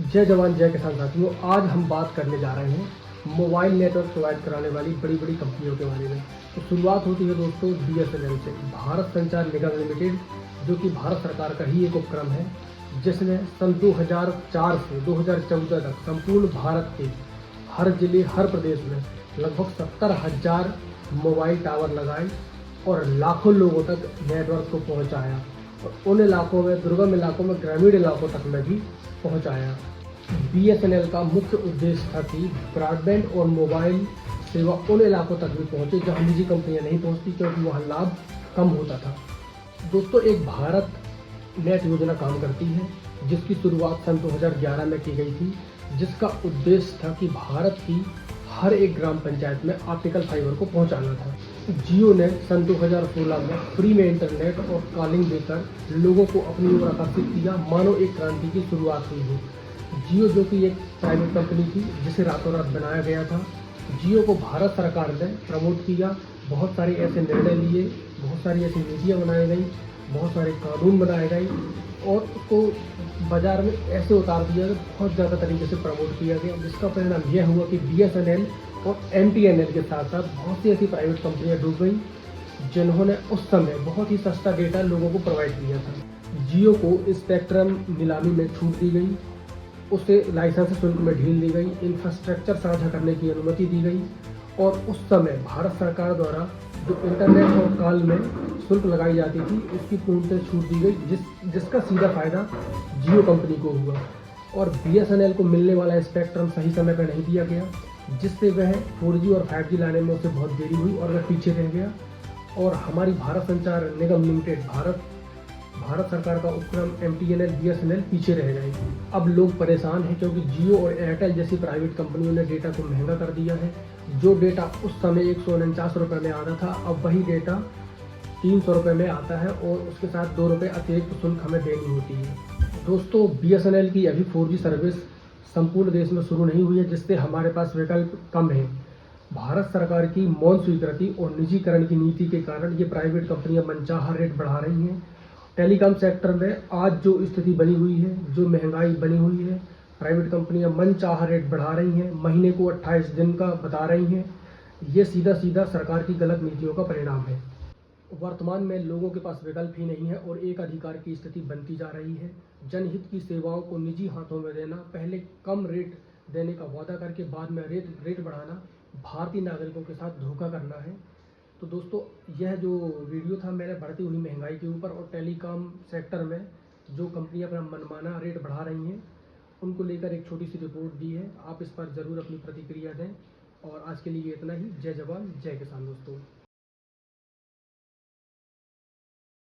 जय जवान जय किसान साथियों, आज हम बात करने जा रहे हैं मोबाइल नेटवर्क प्रोवाइड कराने वाली बड़ी बड़ी कंपनियों के बारे में। तो शुरुआत होती है दोस्तों बीएसएनएल से। भारत संचार निगम लिमिटेड, जो कि भारत सरकार का ही एक उपक्रम है, जिसने सन 2004 से 2014 तक संपूर्ण भारत के हर जिले हर प्रदेश में लगभग 70,000 मोबाइल टावर लगाए और लाखों लोगों तक नेटवर्क को पहुंचाया और उन इलाकों में, दुर्गम इलाकों में, ग्रामीण इलाकों तक में भी पहुंचाया। बीएसएनएल का मुख्य उद्देश्य था कि ब्रॉडबैंड और मोबाइल सेवा उन इलाकों तक भी पहुंचे जहां निजी कंपनियां नहीं पहुंचती, क्योंकि वहां लाभ कम होता था। दोस्तों, एक भारत नेट योजना काम करती है जिसकी शुरुआत सन 2011 में की गई थी, जिसका उद्देश्य था कि भारत की हर एक ग्राम पंचायत में ऑप्टिकल फाइबर को पहुंचाना था। जियो ने सन 2016 में फ्री में इंटरनेट और कॉलिंग देकर लोगों को अपनी ओर आकर्षित किया, मानो एक क्रांति की शुरुआत हुई हो। जियो, जो कि एक प्राइवेट कंपनी थी जिसे रातों रात बनाया गया था, जियो को भारत सरकार ने प्रमोट किया। बहुत सारे ऐसे निर्णय लिए, बहुत सारी ऐसी नीतियाँ बनाई गई, बहुत सारे कानून बनाए गए और उसको बाजार में ऐसे उतार दिया कि बहुत ज़्यादा तरीके से प्रमोट किया गया, जिसका परिणाम यह हुआ कि बीएसएनएल और एमटीएनएल के साथ साथ बहुत सी ऐसी प्राइवेट कंपनियां डूब गई जिन्होंने उस समय बहुत ही सस्ता डेटा लोगों को प्रोवाइड किया था। जियो को स्पेक्ट्रम नीलामी में छूट दी गई, उसे लाइसेंस शुल्क में ढील दी गई, इंफ्रास्ट्रक्चर साझा करने की अनुमति दी गई और उस समय भारत सरकार द्वारा जो इंटरनेट और कॉल में शुल्क लगाई जाती थी उसकी पूर्णतः छूट दी गई, जिसका सीधा फायदा जियो कंपनी को हुआ। और बीएसएनएल को मिलने वाला स्पेक्ट्रम सही समय पर नहीं दिया गया, जिससे वह 4G और 5G लाने में उसे बहुत देरी हुई और वह पीछे रह गया। और हमारी भारत संचार निगम लिमिटेड, भारत सरकार का उपक्रम एमटीएनएल, बीएसएनएल पीछे रह गए। अब लोग परेशान हैं क्योंकि जियो और एयरटेल जैसी प्राइवेट कंपनियों ने डेटा को महंगा कर दिया है। जो डेटा उस समय 149 रुपये में आता था, अब वही डेटा 300 रुपये में आता है और उसके साथ 2 रुपये अतिरिक्त शुल्क हमें देनी होती है। दोस्तों, बीएसएनएल की अभी 4G सर्विस संपूर्ण देश में शुरू नहीं हुई है, जिससे हमारे पास विकल्प कम है। भारत सरकार की मौन स्वीकृति और निजीकरण की नीति के कारण ये प्राइवेट कंपनियां मनचाहा रेट बढ़ा रही हैं। टेलीकॉम सेक्टर में आज जो स्थिति बनी हुई है, जो महंगाई बनी हुई है, प्राइवेट कंपनियां मनचाहा रेट बढ़ा रही हैं, महीने को 28 दिन का बता रही हैं। ये सीधा सीधा सरकार की गलत नीतियों का परिणाम है। वर्तमान में लोगों के पास विकल्प ही नहीं है और एक अधिकार की स्थिति बनती जा रही है। जनहित की सेवाओं को निजी हाथों में देना, पहले कम रेट देने का वादा करके बाद में रेट बढ़ाना, भारतीय नागरिकों के साथ धोखा करना है। तो दोस्तों, यह जो वीडियो था मैंने बढ़ती हुई महंगाई के ऊपर और टेलीकॉम सेक्टर में जो कंपनियां अपना मनमाना रेट बढ़ा रही हैं उनको लेकर एक छोटी सी रिपोर्ट दी है। आप इस पर ज़रूर अपनी प्रतिक्रिया दें और आज के लिए इतना ही। जय जवान जय किसान दोस्तों।